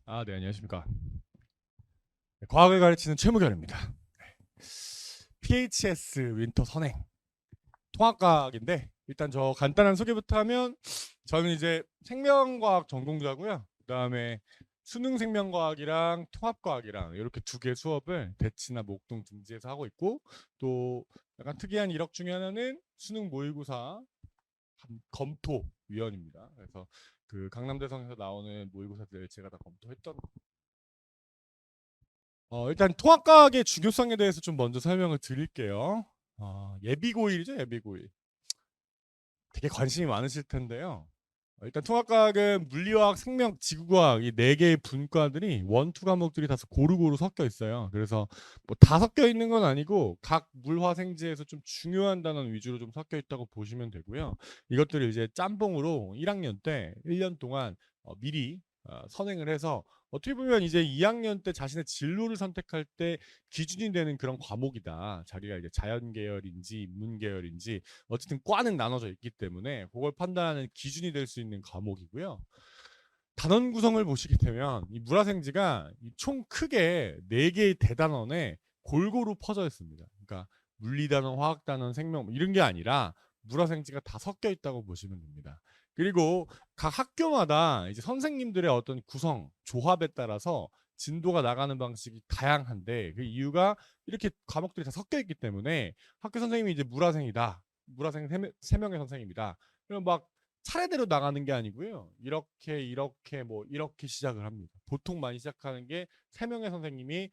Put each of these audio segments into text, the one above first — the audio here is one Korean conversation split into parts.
네, 안녕하십니까. 네, 과학을 가르치는 최무결입니다. PHS 윈터 선행 통합과학인데 일단 저 간단한 소개부터 하면 저는 이제 생명과학 전공자고요. 그다음에 수능 생명과학이랑 통합과학이랑 이렇게 두 개 수업을 대치나 목동 등지에서 하고 있고 또 약간 특이한 이력 중에 하나는 수능 모의고사 검토 위원입니다. 그래서 그 강남대성에서 나오는 모의고사들 제가 다 검토했던 일단 통합과학의 중요성에 대해서 좀 먼저 설명을 드릴게요. 예비고일이죠, 예비고일. 되게 관심이 많으실 텐데요. 일단 통합과학은 물리화학, 생명, 지구과학 이 네 개의 분과들이 원투 과목들이 다 고루고루 섞여 있어요. 그래서 뭐 다 섞여 있는 건 아니고 각 물화생지에서 좀 중요한 단원 위주로 좀 섞여 있다고 보시면 되고요. 이것들을 이제 짬뽕으로 1학년 때 1년 동안 미리 선행을 해서 어떻게 보면 이제 2학년 때 자신의 진로를 선택할 때 기준이 되는 그런 과목이다. 자기가 이제 자연 계열인지 인문 계열인지 어쨌든 과는 나눠져 있기 때문에 그걸 판단하는 기준이 될 수 있는 과목이고요. 단원 구성을 보시게 되면 이 물화생지가 총 크게 4개의 대단원에 골고루 퍼져 있습니다. 그러니까 물리단원, 화학단원, 생명 이런 게 아니라 물화생지가 다 섞여 있다고 보시면 됩니다. 그리고 각 학교마다 이제 선생님들의 어떤 구성, 조합에 따라서 진도가 나가는 방식이 다양한데 그 이유가 이렇게 과목들이 다 섞여 있기 때문에 학교 선생님이 이제 물화생이다. 물화생 3명의 선생님이다. 그럼 막 차례대로 나가는 게 아니고요. 이렇게 뭐 이렇게 시작을 합니다. 보통 많이 시작하는 게 3명의 선생님이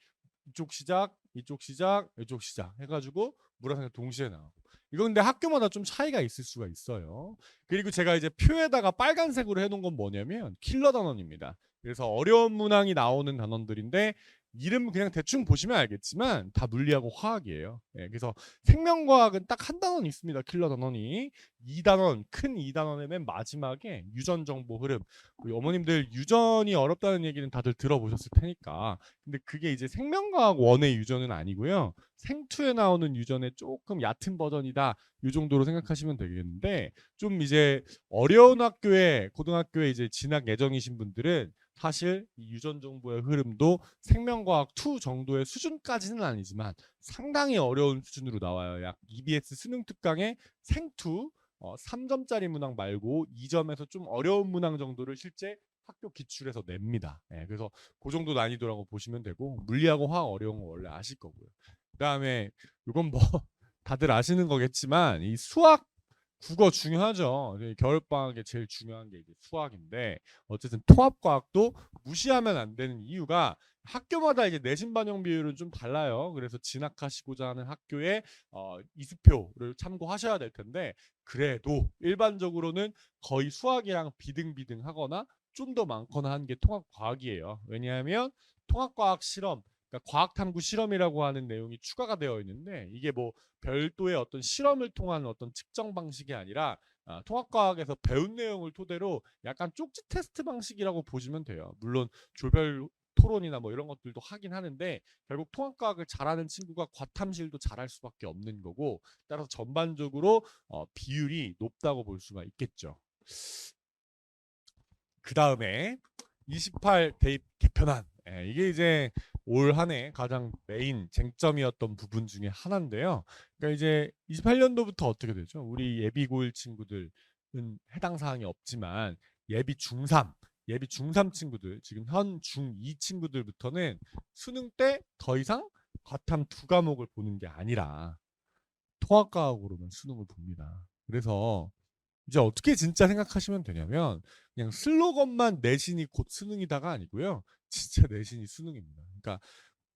이쪽 시작, 이쪽 시작, 이쪽 시작 해가지고 물화생을 동시에 나가고. 이건 근데 학교마다 좀 차이가 있을 수가 있어요. 그리고 제가 이제 표에다가 빨간색으로 해놓은 건 뭐냐면 킬러 단원입니다. 그래서 어려운 문항이 나오는 단원들인데 이름 그냥 대충 보시면 알겠지만 다 물리하고 화학이에요. 그래서 생명과학은 딱 한 단원 있습니다. 킬러 단원이 2단원 큰 2단원의 맨 마지막에 유전 정보 흐름. 우리 어머님들 유전이 어렵다는 얘기는 다들 들어보셨을 테니까. 근데 그게 이제 생명과학 원의 유전은 아니고요. 생투에 나오는 유전의 조금 얕은 버전이다. 이 정도로 생각하시면 되겠는데 좀 이제 어려운 학교에 고등학교에 이제 진학 예정이신 분들은 사실 이 유전 정보의 흐름도 생명과학 2 정도의 수준까지는 아니지만 상당히 어려운 수준으로 나와요. 약 EBS 수능 특강의 생투 3점짜리 문항 말고 2점에서 좀 어려운 문항 정도를 실제 학교 기출에서 냅니다. 그래서 그 정도 난이도라고 보시면 되고 물리하고 화학 어려운 거 원래 아실 거고요. 그다음에 이건 뭐 다들 아시는 거겠지만 이 수학 국어 중요하죠. 겨울방학에 제일 중요한 게 이제 수학인데 어쨌든 통합과학도 무시하면 안 되는 이유가 학교마다 이제 내신 반영 비율은 좀 달라요. 그래서 진학하시고자 하는 학교의 이수표를 참고하셔야 될 텐데 그래도 일반적으로는 거의 수학이랑 비등비등하거나 좀 더 많거나 하는 게 통합과학이에요. 왜냐하면 통합과학 실험 그러니까 과학탐구 실험이라고 하는 내용이 추가가 되어 있는데 이게 뭐 별도의 어떤 실험을 통한 어떤 측정 방식이 아니라 통합과학에서 배운 내용을 토대로 약간 쪽지 테스트 방식이라고 보시면 돼요. 물론 조별 토론이나 뭐 이런 것들도 하긴 하는데 결국 통합과학을 잘하는 친구가 과탐실도 잘할 수밖에 없는 거고 따라서 전반적으로 비율이 높다고 볼 수가 있겠죠. 그 다음에 28 대입 개편안 이게 이제 올 한 해 가장 메인 쟁점이었던 부분 중에 하나인데요. 그러니까 이제 28년도부터 어떻게 되죠? 우리 예비 고1 친구들은 해당 사항이 없지만 예비 중3, 예비 중3 친구들 지금 현 중2 친구들부터는 수능 때 더 이상 과탐 두 과목을 보는 게 아니라 통합과학으로만 수능을 봅니다. 그래서 이제 어떻게 진짜 생각하시면 되냐면 그냥 슬로건만 내신이 곧 수능이다가 아니고요. 진짜 내신이 수능입니다. 그러니까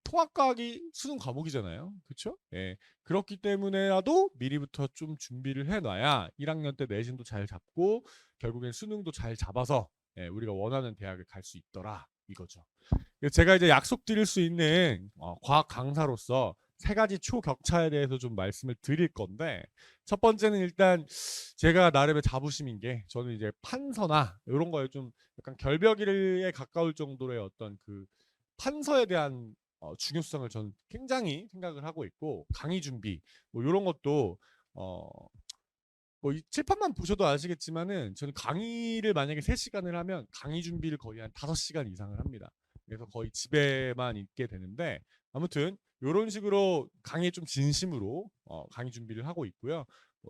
통합과학이 수능 과목이잖아요. 그렇죠? 예. 그렇기 때문에라도 미리부터 좀 준비를 해놔야 1학년 때 내신도 잘 잡고 결국엔 수능도 잘 잡아서 우리가 원하는 대학을 갈 수 있더라 이거죠. 제가 이제 약속드릴 수 있는 과학 강사로서 세 가지 초격차에 대해서 좀 말씀을 드릴 건데 첫 번째는 일단 제가 나름의 자부심인 게 저는 이제 판서나 이런 거에 좀 약간 결벽에 가까울 정도의 어떤 그 판서에 대한 중요성을 저는 굉장히 생각을 하고 있고 강의 준비 뭐 이런 것도 어, 뭐이 칠판만 보셔도 아시겠지만은 저는 강의를 만약에 3시간을 하면 강의 준비를 거의 한 5시간 이상을 합니다. 그래서 거의 집에만 있게 되는데 아무튼 이런 식으로 강의에 좀 진심으로 강의 준비를 하고 있고요.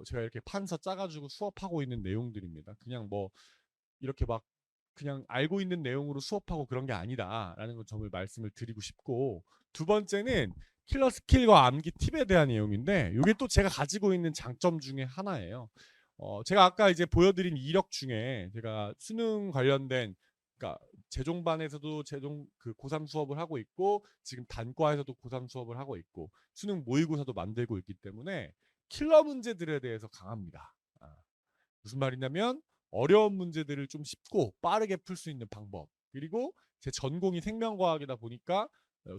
제가 이렇게 판서 짜가지고 수업하고 있는 내용들입니다. 그냥 뭐 이렇게 막 그냥 알고 있는 내용으로 수업하고 그런 게 아니다라는 걸 점을 말씀을 드리고 싶고, 두 번째는 킬러 스킬과 암기 팁에 대한 내용인데 이게 또 제가 가지고 있는 장점 중에 하나예요. 제가 아까 이제 보여드린 이력 중에 제가 수능 관련된, 그러니까 재종반에서도 재종 그 고3 수업을 하고 있고 지금 단과에서도 고3 수업을 하고 있고 수능 모의고사도 만들고 있기 때문에 킬러 문제들에 대해서 강합니다. 무슨 말이냐면 어려운 문제들을 좀 쉽고 빠르게 풀 수 있는 방법, 그리고 제 전공이 생명과학이다 보니까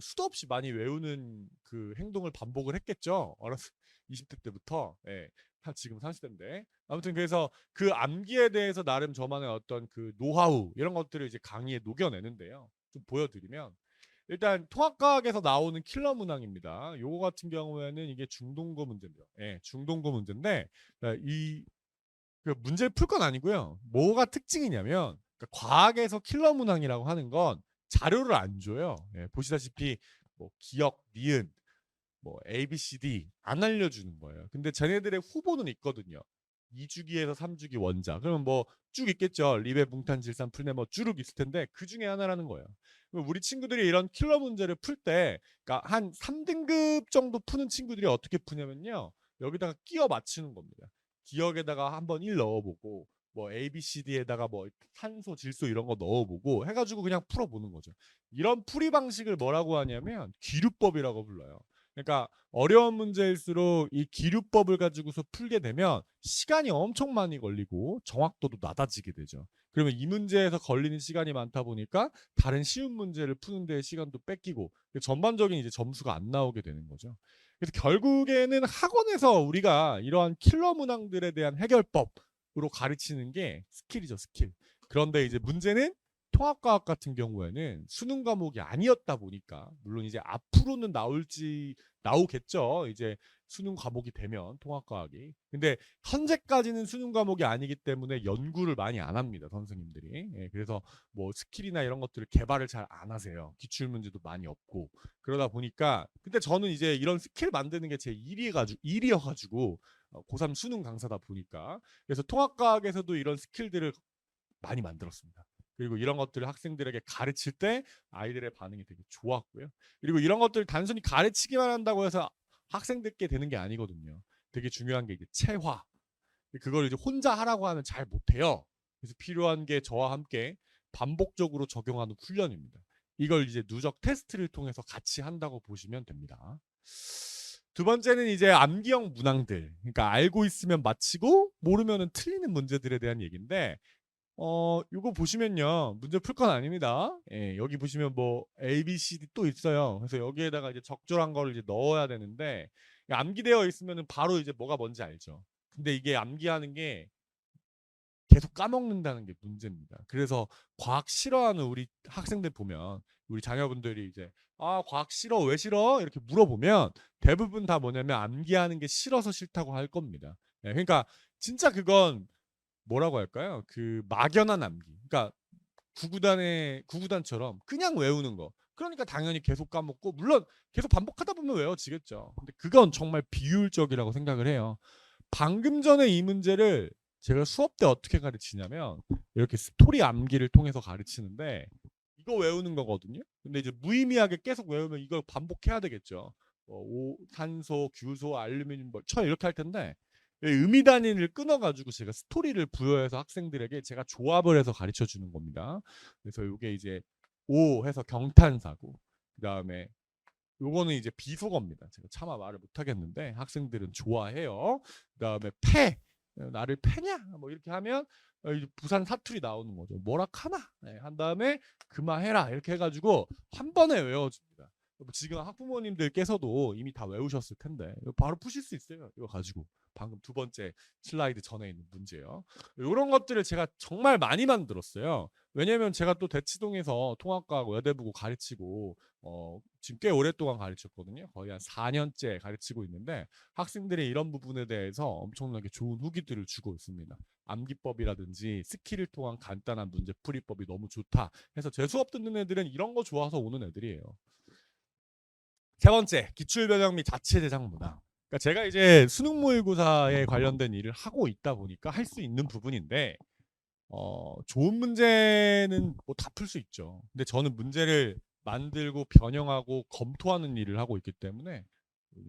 수도 없이 많이 외우는 그 행동을 반복을 했겠죠. 어렸을 20대 때부터. 예. 지금 30대인데. 아무튼 그래서 그 암기에 대해서 나름 저만의 어떤 그 노하우 이런 것들을 이제 강의에 녹여내는데요. 좀 보여드리면 일단 통합과학에서 나오는 킬러 문항입니다. 요거 같은 경우에는 이게 중동고 문제입니다. 예, 중동고 문제인데 이 그 문제를 풀 건 아니고요. 뭐가 특징이냐면 그러니까 과학에서 킬러 문항이라고 하는 건 자료를 안 줘요. 예, 보시다시피 뭐 기억, 니은, 뭐 A, B, C, D 안 알려주는 거예요. 근데 쟤네들의 후보는 있거든요. 2주기에서 3주기 원자. 그러면 뭐 쭉 있겠죠. 리베, 붕탄, 질산, 풀네 뭐 쭉 있을 텐데 그 중에 하나라는 거예요. 우리 친구들이 이런 킬러 문제를 풀 때, 그러니까 한 3등급 정도 푸는 친구들이 어떻게 푸냐면요. 여기다가 끼워 맞추는 겁니다. 기억에다가 한번 1 넣어보고 뭐 A, B, C, D에다가 뭐 산소, 질소 이런 거 넣어보고 해가지고 그냥 풀어보는 거죠. 이런 풀이 방식을 뭐라고 하냐면 기류법이라고 불러요. 그러니까 어려운 문제일수록 이 기류법을 가지고서 풀게 되면 시간이 엄청 많이 걸리고 정확도도 낮아지게 되죠. 그러면 이 문제에서 걸리는 시간이 많다 보니까 다른 쉬운 문제를 푸는 데 시간도 뺏기고 전반적인 이제 점수가 안 나오게 되는 거죠. 그래서 결국에는 학원에서 우리가 이러한 킬러 문항들에 대한 해결법으로 가르치는 게 스킬이죠, 스킬. 그런데 이제 문제는 통합과학 같은 경우에는 수능 과목이 아니었다 보니까, 물론 이제 앞으로는 나오겠죠. 이제 수능 과목이 되면 통합과학이. 근데 현재까지는 수능 과목이 아니기 때문에 연구를 많이 안 합니다, 선생님들이. 예, 그래서 뭐 스킬이나 이런 것들을 개발을 잘 안 하세요. 기출 문제도 많이 없고. 그러다 보니까 근데 저는 이제 이런 스킬 만드는 게 제 일이어가지고 고3 수능 강사다 보니까, 그래서 통합과학에서도 이런 스킬들을 많이 만들었습니다. 그리고 이런 것들을 학생들에게 가르칠 때 아이들의 반응이 되게 좋았고요. 그리고 이런 것들을 단순히 가르치기만 한다고 해서 학생들께 되는 게 아니거든요. 되게 중요한 게 이제 체화. 그걸 이제 혼자 하라고 하면 잘 못해요. 그래서 필요한 게 저와 함께 반복적으로 적용하는 훈련입니다. 이걸 이제 누적 테스트를 통해서 같이 한다고 보시면 됩니다. 두 번째는 이제 암기형 문항들. 그러니까 알고 있으면 맞히고 모르면은 틀리는 문제들에 대한 얘기인데, 이거 보시면요. 문제 풀 건 아닙니다. 예, 여기 보시면 뭐 A, B, C, D 또 있어요. 그래서 여기에다가 이제 적절한 거를 이제 넣어야 되는데, 암기되어 있으면은 바로 이제 뭐가 뭔지 알죠. 근데 이게 암기하는 게 계속 까먹는다는 게 문제입니다. 그래서 과학 싫어하는 우리 학생들 보면, 우리 자녀분들이 이제 과학 싫어, 왜 싫어? 이렇게 물어보면 대부분 다 뭐냐면 암기하는 게 싫어서 싫다고 할 겁니다. 예, 그러니까 진짜 그건 뭐라고 할까요? 그 막연한 암기. 그러니까 구구단처럼 그냥 외우는 거. 그러니까 당연히 계속 까먹고, 물론 계속 반복하다 보면 외워지겠죠. 근데 그건 정말 비효율적이라고 생각을 해요. 방금 전에 이 문제를 제가 수업 때 어떻게 가르치냐면 이렇게 스토리 암기를 통해서 가르치는데, 이거 외우는 거거든요. 근데 이제 무의미하게 계속 외우면 이걸 반복해야 되겠죠. 산소, 규소, 알루미늄, 철 이렇게 할 텐데 의미 단위를 끊어가지고 제가 스토리를 부여해서 학생들에게 제가 조합을 해서 가르쳐 주는 겁니다. 그래서 이게 이제 O 해서 경탄사고, 그 다음에 요거는 이제 비속어입니다. 제가 차마 말을 못하겠는데 학생들은 좋아해요. 그 다음에 패, 나를 패냐? 뭐 이렇게 하면 이제 부산 사투리 나오는 거죠. 뭐라 카나? 네, 한 다음에 그만해라 이렇게 해가지고 한 번에 외워줍니다. 지금 학부모님들께서도 이미 다 외우셨을 텐데 바로 푸실 수 있어요. 이거 가지고 방금 두 번째 슬라이드 전에 있는 문제요. 이런 것들을 제가 정말 많이 만들었어요. 왜냐면 제가 또 대치동에서 통합과학 외대부고 가르치고 지금 꽤 오랫동안 가르쳤거든요. 거의 한 4년째 가르치고 있는데 학생들이 이런 부분에 대해서 엄청나게 좋은 후기들을 주고 있습니다. 암기법이라든지 스킬을 통한 간단한 문제풀이법이 너무 좋다 해서 제 수업 듣는 애들은 이런 거 좋아서 오는 애들이에요. 세 번째, 기출변형 및 자체 제작 문항. 그러니까 제가 이제 수능 모의고사에 관련된 일을 하고 있다 보니까 할 수 있는 부분인데 좋은 문제는 뭐 다 풀 수 있죠. 근데 저는 문제를 만들고 변형하고 검토하는 일을 하고 있기 때문에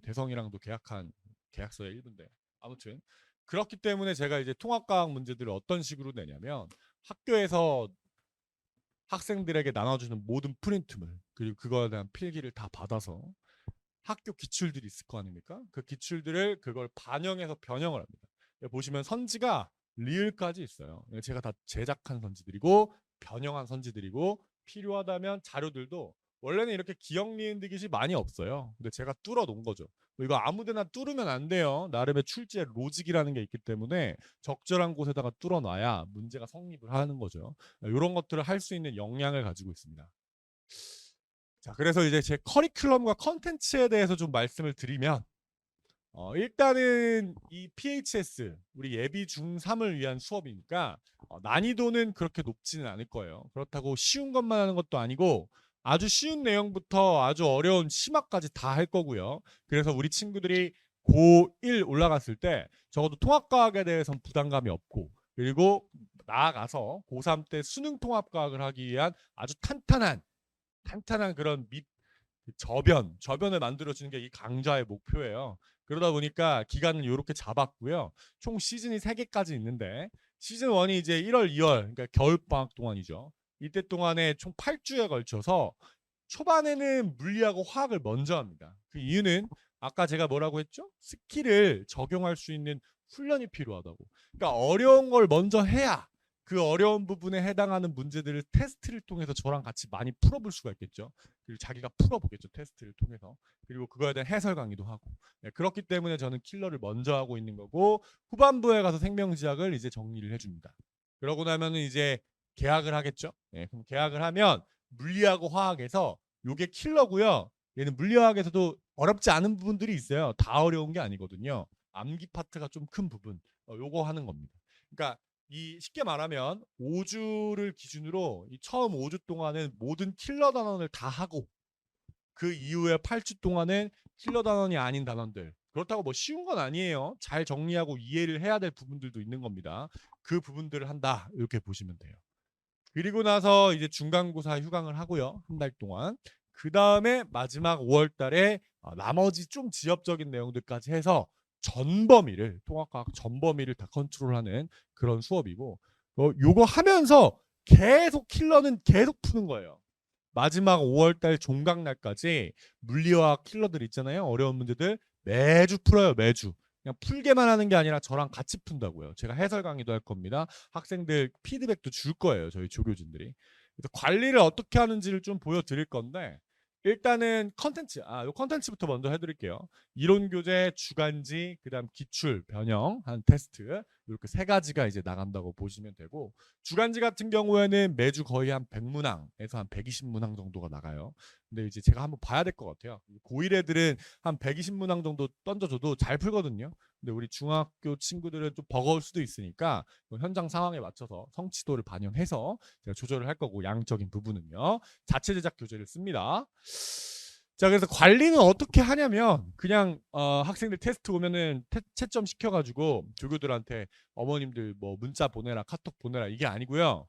대성이랑도 계약한 계약서의 일부인데 아무튼 그렇기 때문에 제가 이제 통합과학 문제들을 어떤 식으로 내냐면 학교에서 학생들에게 나눠주는 모든 프린트물 그리고 그거에 대한 필기를 다 받아서 학교 기출들이 있을 거 아닙니까? 그 기출들을 그걸 반영해서 변형을 합니다. 보시면 선지가 리을까지 있어요. 제가 다 제작한 선지들이고 변형한 선지들이고 필요하다면 자료들도 원래는 이렇게 기억 니은 디귿이 많이 없어요. 근데 제가 뚫어 놓은 거죠. 이거 아무데나 뚫으면 안 돼요. 나름의 출제 로직이라는 게 있기 때문에 적절한 곳에다가 뚫어 놔야 문제가 성립을 하는 거죠. 이런 것들을 할 수 있는 역량을 가지고 있습니다. 자, 그래서 이제 제 커리큘럼과 컨텐츠에 대해서 좀 말씀을 드리면 일단은 이 PHS 우리 예비 중3을 위한 수업이니까 난이도는 그렇게 높지는 않을 거예요. 그렇다고 쉬운 것만 하는 것도 아니고 아주 쉬운 내용부터 아주 어려운 심화까지 다 할 거고요. 그래서 우리 친구들이 고1 올라갔을 때 적어도 통합과학에 대해서는 부담감이 없고 그리고 나아가서 고3 때 수능 통합과학을 하기 위한 아주 탄탄한 그런 저변을 만들어주는 게 이 강좌의 목표예요. 그러다 보니까 기간을 이렇게 잡았고요. 총 시즌이 3개까지 있는데 시즌 1이 이제 1월, 2월 그러니까 겨울방학 동안이죠. 이때 동안에 총 8주에 걸쳐서 초반에는 물리하고 화학을 먼저 합니다. 그 이유는 아까 제가 뭐라고 했죠? 스킬을 적용할 수 있는 훈련이 필요하다고. 그러니까 어려운 걸 먼저 해야 그 어려운 부분에 해당하는 문제들을 테스트를 통해서 저랑 같이 많이 풀어볼 수가 있겠죠. 그리고 자기가 풀어보겠죠. 테스트를 통해서. 그리고 그거에 대한 해설 강의도 하고. 네, 그렇기 때문에 저는 킬러를 먼저 하고 있는 거고 후반부에 가서 생명지학을 이제 정리를 해줍니다. 그러고 나면은 이제 계약을 하겠죠. 네, 그럼 계약을 하면 물리하고 화학에서 요게 킬러고요. 얘는 물리화학에서도 어렵지 않은 부분들이 있어요. 다 어려운 게 아니거든요. 암기 파트가 좀 큰 부분 요거 하는 겁니다. 그러니까 이 쉽게 말하면 5주를 기준으로 이 처음 5주 동안은 모든 킬러 단원을 다 하고 그 이후에 8주 동안은 킬러 단원이 아닌 단원들 그렇다고 뭐 쉬운 건 아니에요. 잘 정리하고 이해를 해야 될 부분들도 있는 겁니다. 그 부분들을 한다 이렇게 보시면 돼요. 그리고 나서 이제 중간고사 휴강을 하고요. 한 달 동안. 그 다음에 마지막 5월 달에 나머지 좀 지엽적인 내용들까지 해서 전범위를 통합과학 전범위를 다 컨트롤하는 그런 수업이고 요거 하면서 계속 킬러는 계속 푸는 거예요. 마지막 5월 달 종강 날까지 물리화학 킬러들 있잖아요. 어려운 문제들 매주 풀어요. 매주. 그냥 풀게만 하는 게 아니라 저랑 같이 푼다고요. 제가 해설 강의도 할 겁니다. 학생들 피드백도 줄 거예요. 저희 조교진들이. 그래서 관리를 어떻게 하는지를 좀 보여드릴 건데 일단은 컨텐츠, 요 컨텐츠부터 먼저 해드릴게요. 이론 교재, 주간지, 그다음 기출, 변형, 한 테스트 이렇게 3가지가 이제 나간다고 보시면 되고 주간지 같은 경우에는 매주 거의 한 100문항에서 한 120문항 정도가 나가요. 근데 이제 제가 한번 봐야 될 것 같아요. 고1 애들은 한 120문항 정도 던져줘도 잘 풀거든요. 근데 우리 중학교 친구들은 좀 버거울 수도 있으니까 현장 상황에 맞춰서 성취도를 반영해서 제가 조절을 할 거고 양적인 부분은요. 자체 제작 교재를 씁니다. 자, 그래서 관리는 어떻게 하냐면 그냥 학생들 테스트 오면은 채점 시켜가지고 조교들한테 어머님들 뭐 문자 보내라 카톡 보내라 이게 아니고요.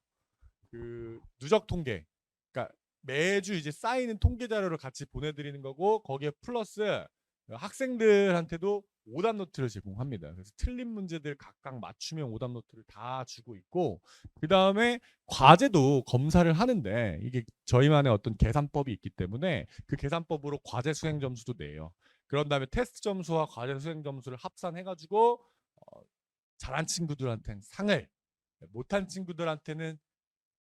그 누적 통계, 그러니까 매주 이제 쌓이는 통계 자료를 같이 보내드리는 거고 거기에 플러스 학생들한테도 오답 노트를 제공합니다. 그래서 틀린 문제들 각각 맞추면 오답 노트를 다 주고 있고 그 다음에 과제도 검사를 하는데 이게 저희만의 어떤 계산법이 있기 때문에 그 계산법으로 과제 수행 점수도 내요. 그런 다음에 테스트 점수와 과제 수행 점수를 합산해가지고 잘한 친구들한테는 상을, 못한 친구들한테는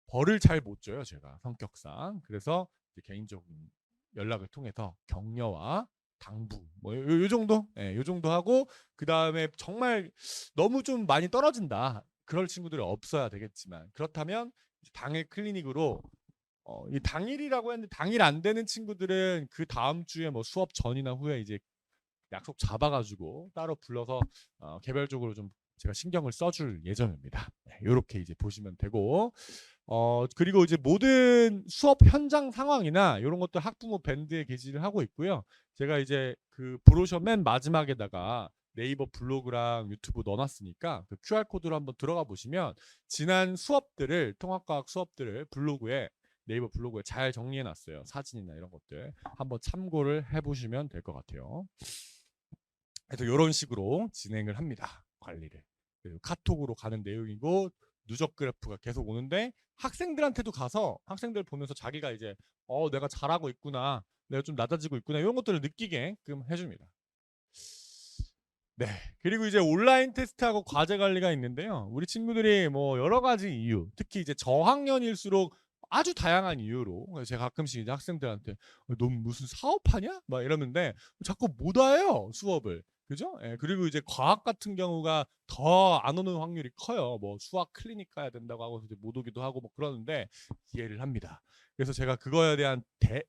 벌을 잘 못 줘요. 제가 성격상. 그래서 개인적인 연락을 통해서 격려와 당부 뭐 요 정도? 예, 요 정도 하고 그다음에 정말 너무 좀 많이 떨어진다. 그럴 친구들이 없어야 되겠지만 그렇다면 당일 클리닉으로 이 당일이라고 했는데 당일 안 되는 친구들은 그 다음 주에 뭐 수업 전이나 후에 이제 약속 잡아가지고 따로 불러서 개별적으로 좀 제가 신경을 써줄 예정입니다. 이렇게 이제 보시면 되고 그리고 이제 모든 수업 현장 상황이나 이런 것들 학부모 밴드에 게시를 하고 있고요. 제가 이제 그 브로셔 맨 마지막에다가 네이버 블로그랑 유튜브 넣어놨으니까 그 QR 코드로 한번 들어가 보시면 지난 수업들을 통합과학 수업들을 블로그에 네이버 블로그에 잘 정리해놨어요. 사진이나 이런 것들 한번 참고를 해보시면 될 것 같아요. 그래서 이런 식으로 진행을 합니다. 관리를. 그리고 카톡으로 가는 내용이고 누적 그래프가 계속 오는데 학생들한테도 가서 학생들 보면서 자기가 이제 내가 잘하고 있구나. 내가 좀 낮아지고 있구나. 이런 것들을 느끼게끔 해줍니다. 네. 그리고 이제 온라인 테스트하고 과제 관리가 있는데요. 우리 친구들이 뭐 여러 가지 이유, 특히 이제 저학년일수록 아주 다양한 이유로 제가 가끔씩 이제 학생들한테 너 무슨 사업하냐? 막 이러는데 자꾸 못 와요 수업을. 그죠? 예, 그리고 이제 과학 같은 경우가 더 안 오는 확률이 커요. 뭐 수학 클리닉 가야 된다고 하고 이제 못 오기도 하고 뭐 그러는데 이해를 합니다. 그래서 제가 그거에 대한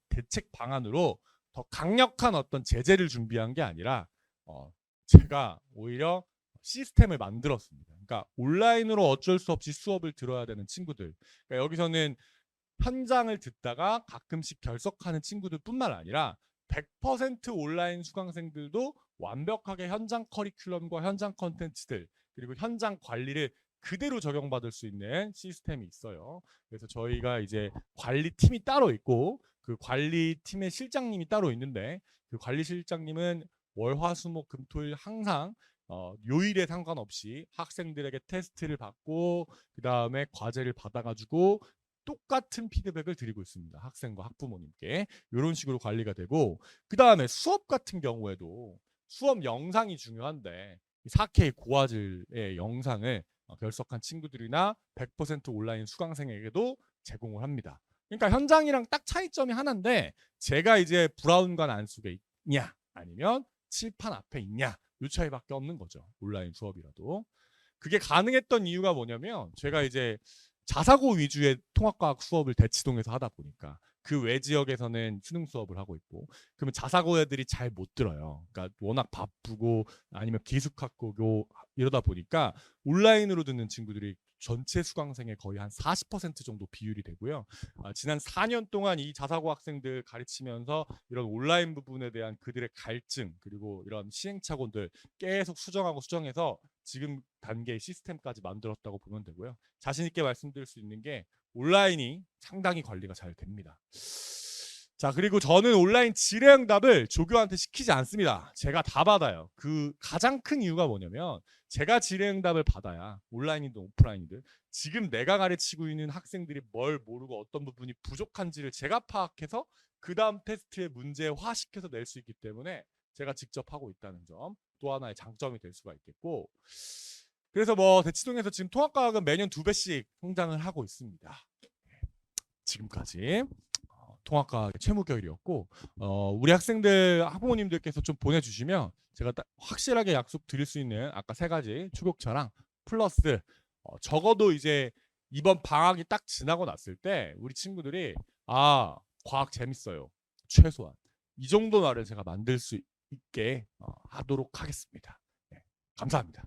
대책 방안으로 더 강력한 어떤 제재를 준비한 게 아니라 제가 오히려 시스템을 만들었습니다. 그러니까 온라인으로 어쩔 수 없이 수업을 들어야 되는 친구들. 그러니까 여기서는 현장을 듣다가 가끔씩 결석하는 친구들뿐만 아니라 100% 온라인 수강생들도 완벽하게 현장 커리큘럼과 현장 컨텐츠들 그리고 현장 관리를 그대로 적용받을 수 있는 시스템이 있어요. 그래서 저희가 이제 관리팀이 따로 있고 그 관리팀의 실장님이 따로 있는데 그 관리실장님은 월화수목금토일 항상 요일에 상관없이 학생들에게 테스트를 받고 그 다음에 과제를 받아가지고 똑같은 피드백을 드리고 있습니다. 학생과 학부모님께 이런 식으로 관리가 되고 그 다음에 수업 같은 경우에도 수업 영상이 중요한데 4K 고화질의 영상을 결석한 친구들이나 100% 온라인 수강생에게도 제공을 합니다. 그러니까 현장이랑 딱 차이점이 하나인데 제가 이제 브라운관 안속에 있냐 아니면 칠판 앞에 있냐 이 차이밖에 없는 거죠. 온라인 수업이라도. 그게 가능했던 이유가 뭐냐면 제가 이제 자사고 위주의 통합과학 수업을 대치동에서 하다 보니까 그 외 지역에서는 수능 수업을 하고 있고 그러면 자사고 애들이 잘 못 들어요. 그러니까 워낙 바쁘고 아니면 기숙학고고 이러다 보니까 온라인으로 듣는 친구들이 전체 수강생의 거의 한 40% 정도 비율이 되고요. 지난 4년 동안 이 자사고 학생들 가르치면서 이런 온라인 부분에 대한 그들의 갈증 그리고 이런 시행착오들 계속 수정하고 수정해서 지금 단계의 시스템까지 만들었다고 보면 되고요. 자신 있게 말씀드릴 수 있는 게 온라인이 상당히 관리가 잘 됩니다. 자, 그리고 저는 온라인 질의응답을 조교한테 시키지 않습니다. 제가 다 받아요. 그 가장 큰 이유가 뭐냐면 제가 질의응답을 받아야 온라인이든 오프라인이든 지금 내가 가르치고 있는 학생들이 뭘 모르고 어떤 부분이 부족한지를 제가 파악해서 그 다음 테스트에 문제화시켜서 낼 수 있기 때문에 제가 직접 하고 있다는 점 또 하나의 장점이 될 수가 있겠고 그래서 뭐 대치동에서 지금 통합과학은 매년 2배씩 성장을 하고 있습니다. 지금까지 통합과학의 최무결이었고 우리 학생들 학부모님들께서 좀 보내주시면 제가 딱 확실하게 약속 드릴 수 있는 아까 3가지 추격차랑 플러스 적어도 이제 이번 방학이 딱 지나고 났을 때 우리 친구들이 과학 재밌어요. 최소한 이 정도 말을 제가 만들 수 있게 하도록 하겠습니다. 네, 감사합니다.